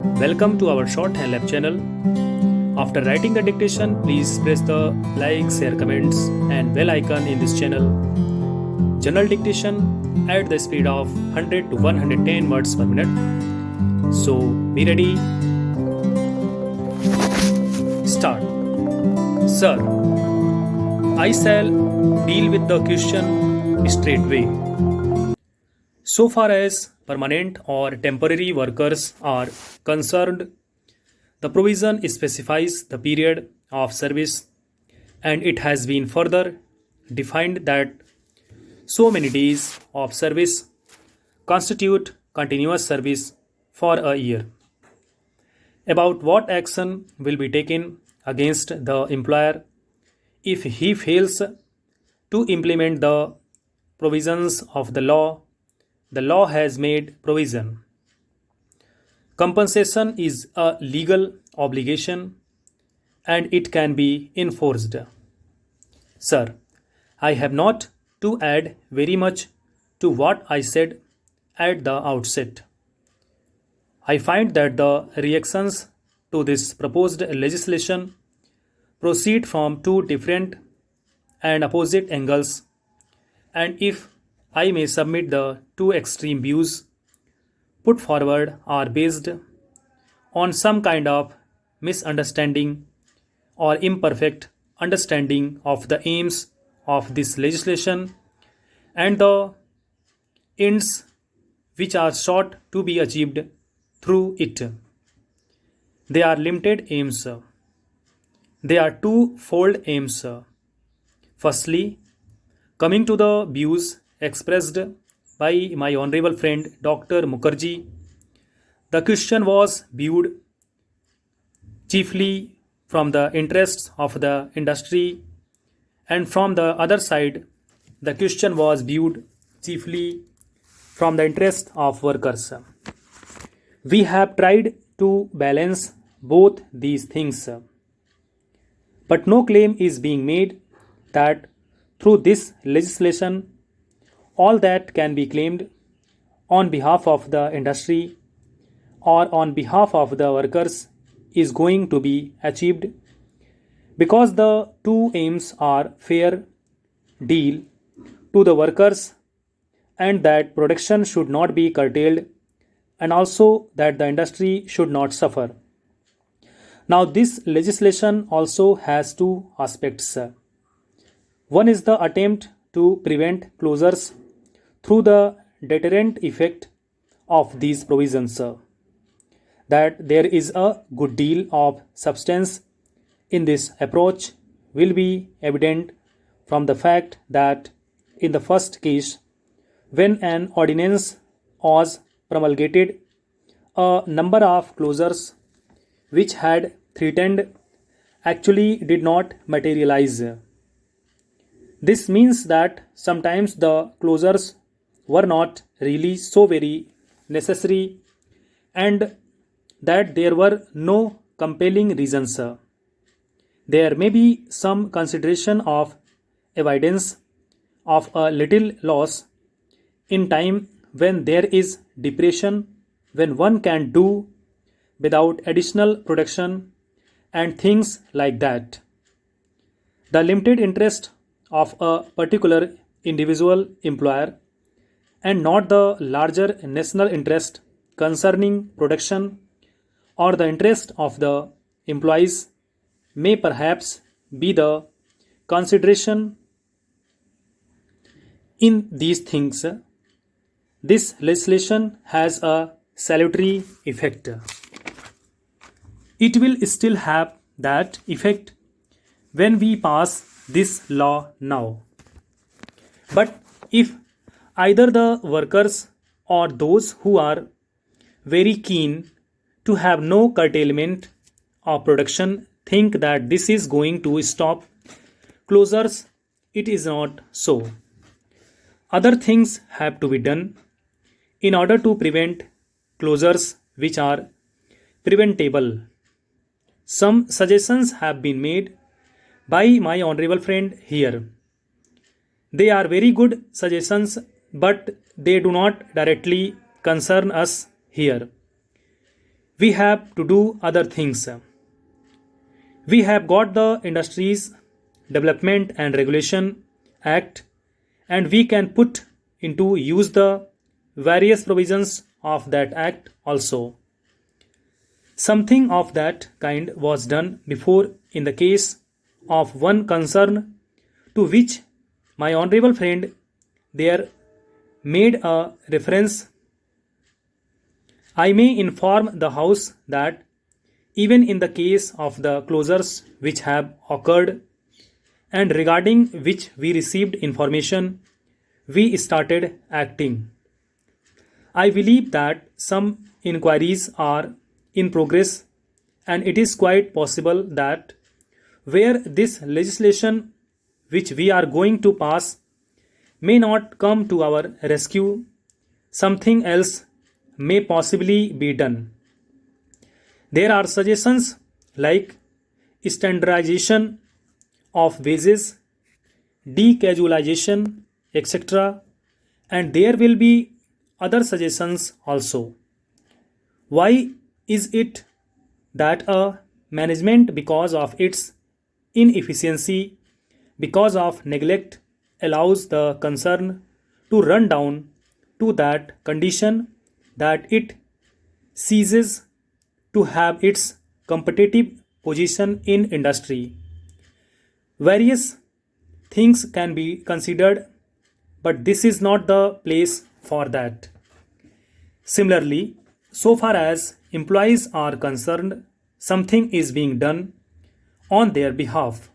Welcome to our shorthand lab channel. After writing the dictation, please press the like, share, comments, and bell icon in this channel. General dictation at the speed of 100 to 110 words per minute. So be ready. Start. Sir, I shall deal with the question straightway. So far as permanent or temporary workers are concerned, the provision specifies the period of service, and it has been further defined that so many days of service constitute continuous service for a year. About what action will be taken against the employer if he fails to implement the provisions of the law has made provision. Compensation is a legal obligation and it can be enforced. Sir, I have not to add very much to what I said at the outset. I find that the reactions to this proposed legislation proceed from two different and opposite angles, and if I may submit, the two extreme views put forward are based on some kind of misunderstanding or imperfect understanding of the aims of this legislation and the ends which are sought to be achieved through it. They are limited aims. They are two-fold aims. Firstly, coming to the views expressed by my honorable friend Dr. Mukherjee, the question was viewed chiefly from the interests of the industry, and from the other side, the question was viewed chiefly from the interest of workers. We have tried to balance both these things, but no claim is being made that through this legislation, all that can be claimed on behalf of the industry or on behalf of the workers is going to be achieved, because the two aims are fair deal to the workers and that production should not be curtailed, and also that the industry should not suffer. Now, this legislation also has two aspects. One is the attempt to prevent closures through the deterrent effect of these provisions. That there is a good deal of substance in this approach will be evident from the fact that in the first case, when an ordinance was promulgated, a number of closures which had threatened actually did not materialize. This means that sometimes the closures were not really so very necessary and that there were no compelling reasons. There may be some consideration of evidence of a little loss in time when there is depression, when one can do without additional production and things like that. The limited interest of a particular individual employer and not the larger national interest concerning production or the interest of the employees may perhaps be the consideration in these things. This legislation has a salutary effect. It will still have that effect when we pass this law now. But if either the workers or those who are very keen to have no curtailment of production think that this is going to stop closures, it is not so. Other things have to be done in order to prevent closures which are preventable. Some suggestions have been made by my honorable friend here. They are very good suggestions, but they do not directly concern us here. we have to do other things. We have got the Industries Development and Regulation Act, and we can put into use the various provisions of that act also. Something of that kind was done before in the case of one concern to which my honorable friend there made a reference. I may inform the House that even in the case of the closures which have occurred and regarding which we received information, we started acting. I believe that some inquiries are in progress, and it is quite possible that where this legislation which we are going to pass may not come to our rescue, something else may possibly be done. There are suggestions like standardization of wages, decasualization, etc., and there will be other suggestions also. Why is it that a management, because of its inefficiency, because of neglect, allows the concern to run down to that condition that it ceases to have its competitive position in industry? Various things can be considered, but this is not the place for that. Similarly, so far as employees are concerned, something is being done on their behalf.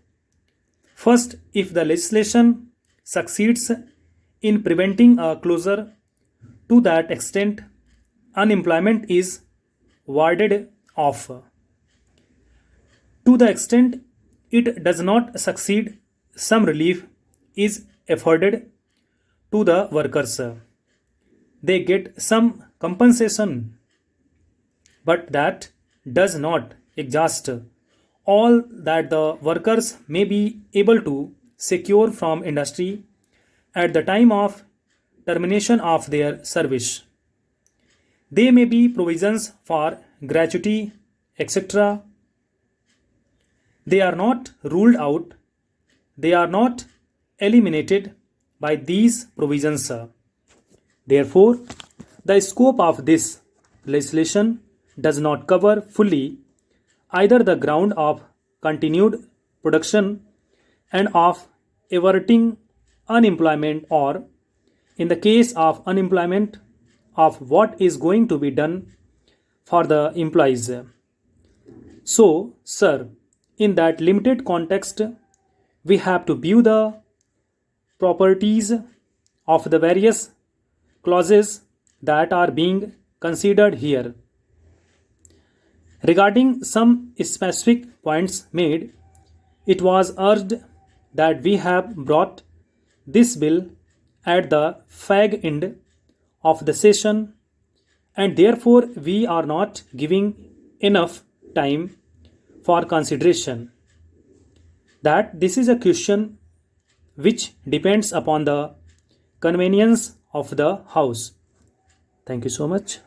First, if the legislation succeeds in preventing a closure, to that extent, unemployment is warded off. To the extent it does not succeed, some relief is afforded to the workers. They get some compensation, but that does not exhaust all that the workers may be able to secure from industry at the time of termination of their service. There may be provisions for gratuity, etc. They are not ruled out, they are not eliminated by these provisions. Therefore, the scope of this legislation does not cover fully either the ground of continued production and of averting unemployment, or in the case of unemployment, of what is going to be done for the employees. So, sir, in that limited context, we have to view the properties of the various clauses that are being considered here. Regarding some specific points made, it was urged that we have brought this bill at the fag end of the session, and therefore we are not giving enough time for consideration. That this is a question which depends upon the convenience of the House. Thank you so much.